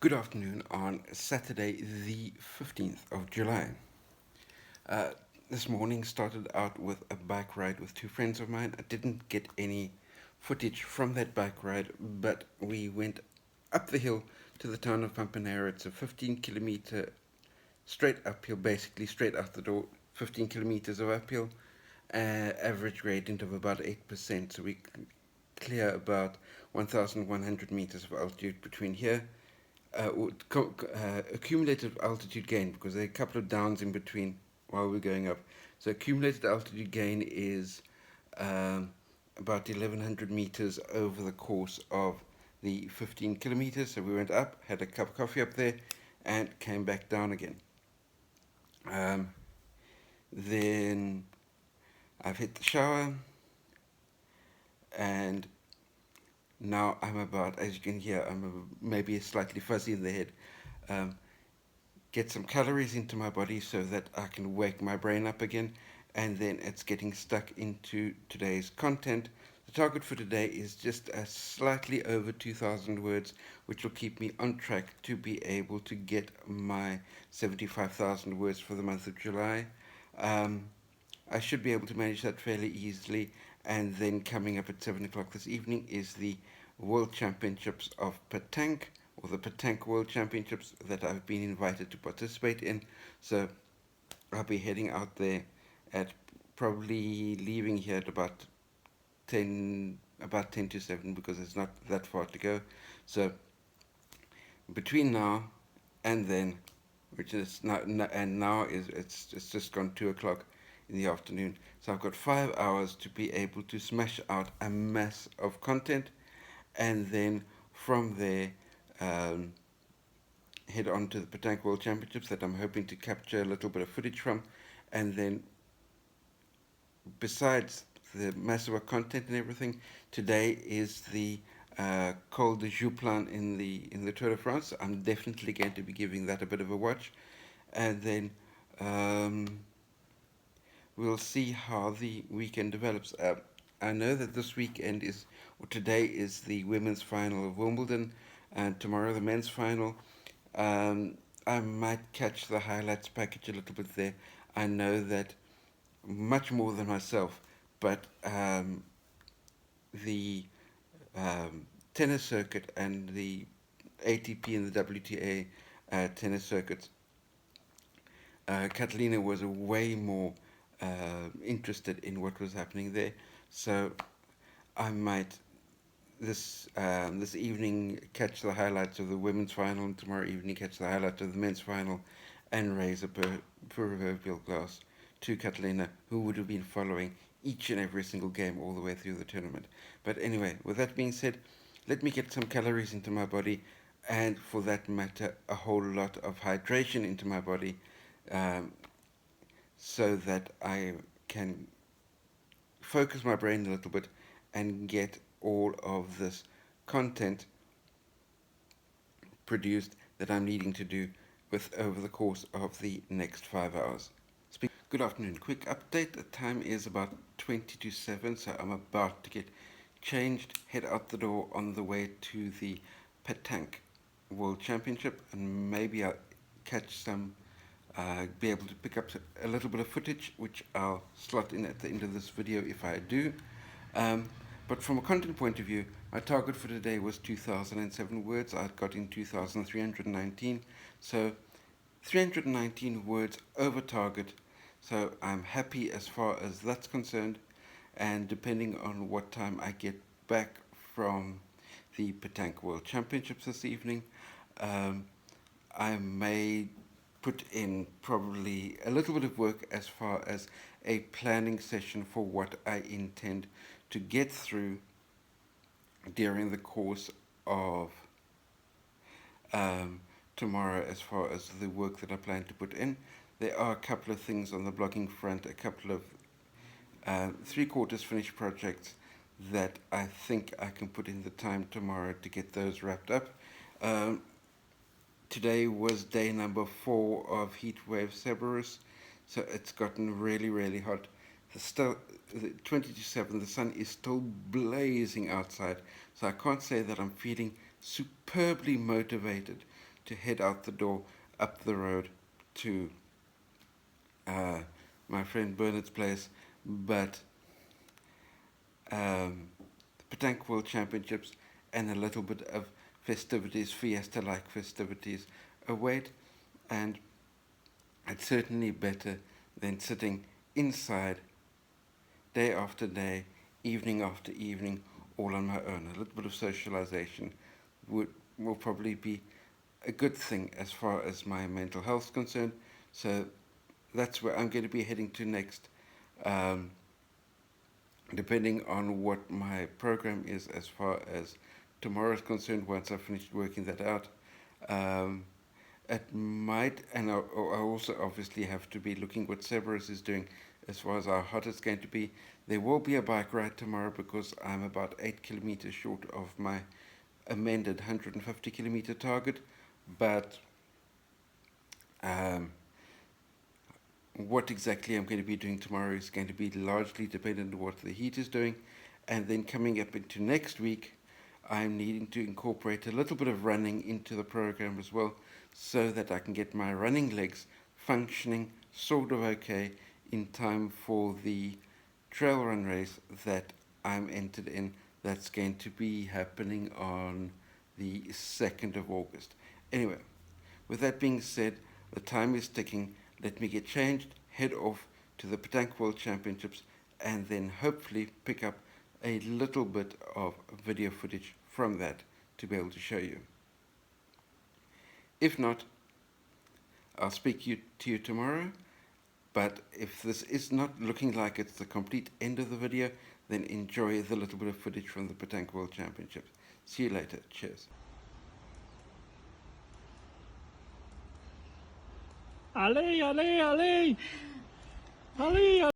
Good afternoon on Saturday, the 15th of July. Uh, this morning started out with a bike ride with two friends of mine. I didn't get any footage from that bike ride, but we went up the hill to the town of Pampanera. It's a 15-kilometer straight uphill, basically straight out the door, 15 kilometers of uphill, average gradient of about 8%. So we clear about 1,100 meters of altitude between here accumulated altitude gain, because there are a couple of downs in between while we're going up. So accumulated altitude gain is about 1,100 meters over the course of the 15 kilometers. So we went up, had a cup of coffee up there, and came back down again. Then I've hit the shower, and now I'm about, as you can hear, maybe slightly fuzzy in the head. Um, get some calories into my body so that I can wake my brain up again, and then it's getting stuck into today's content. The target for today is just a slightly over 2,000 words, which will keep me on track to be able to get my 75,000 words for the month of July. Um, I should be able to manage that fairly easily. And then coming up at 7 o'clock this evening is the World Championships of Petanque, or the Petanque World Championships that I've been invited to participate in. So I'll be heading out there at probably leaving here at about 10 to 7, because it's not that far to go. So between now and then, which is now is it's just gone 2 o'clock in the afternoon. So I've got 5 hours to be able to smash out a mass of content, and then from there um, head on to the Petanque World Championships that I'm hoping to capture a little bit of footage from, and then besides the massive content and everything, today is the Col de Jouplan in the Tour de France. I'm definitely going to be giving that a bit of a watch, and then we'll see how the weekend develops. I know that this weekend or today is the women's final of Wimbledon, and tomorrow the men's final. I might catch the highlights package a little bit there. I know that much more than myself, but the tennis circuit and the ATP and the WTA tennis circuits, Catalina was way more interested in what was happening there. So I might this evening catch the highlights of the women's final, and tomorrow evening catch the highlights of the men's final, and raise a proverbial glass to Catalina, who would have been following each and every single game all the way through the tournament. But anyway, with that being said, let me get some calories into my body, and for that matter, a whole lot of hydration into my body, um, so that I can focus my brain a little bit and get all of this content produced that I'm needing to do with over the course of the next 5 hours. Good afternoon. Quick update. The time is about 20 to 7, so I'm about to get changed, head out the door on the way to the Petanque World Championship, and maybe I'll catch some, be able to pick up a little bit of footage, which I'll slot in at the end of this video if I do. But from a content point of view, my target for today was 2,007 words. I got in 2,319, so 319 words over target. So I'm happy as far as that's concerned, and depending on what time I get back from the Petanque World Championships this evening, I may put in probably a little bit of work as far as a planning session for what I intend to get through during the course of tomorrow, as far as the work that I plan to put in. There are a couple of things on the blogging front, a couple of three-quarters finished projects that I think I can put in the time tomorrow to get those wrapped up. Today was day number 4 of Heatwave Cerberus, so it's gotten really, really hot. The 20 to 7, the sun is still blazing outside, so I can't say that I'm feeling superbly motivated to head out the door up the road to my friend Bernard's place, but the Petanque World Championships and a little bit of festivities, fiesta-like festivities await, and it's certainly better than sitting inside day after day, evening after evening, all on my own. A little bit of socialization will probably be a good thing as far as my mental health is concerned. So that's where I'm going to be heading to next, depending on what my program is as far as tomorrow is concerned. Once I've finished working that out, it might, and I also obviously have to be looking what Cerberus is doing as far as how hot it's going to be. There will be a bike ride tomorrow because I'm about 8 kilometers short of my amended 150 kilometer target, but what exactly I'm going to be doing tomorrow is going to be largely dependent on what the heat is doing. And then coming up into next week, I'm needing to incorporate a little bit of running into the program as well, so that I can get my running legs functioning sort of okay in time for the trail run race that I'm entered in. That's going to be happening on the 2nd of August. Anyway, with that being said, the time is ticking. Let me get changed, head off to the Petanque World Championships, and then hopefully pick up a little bit of video footage from that to be able to show you. If not, I'll speak to you tomorrow. But if this is not looking like it's the complete end of the video, then enjoy the little bit of footage from the Petanque World Championships. See you later. Cheers. Allez, allez, allez! Allez!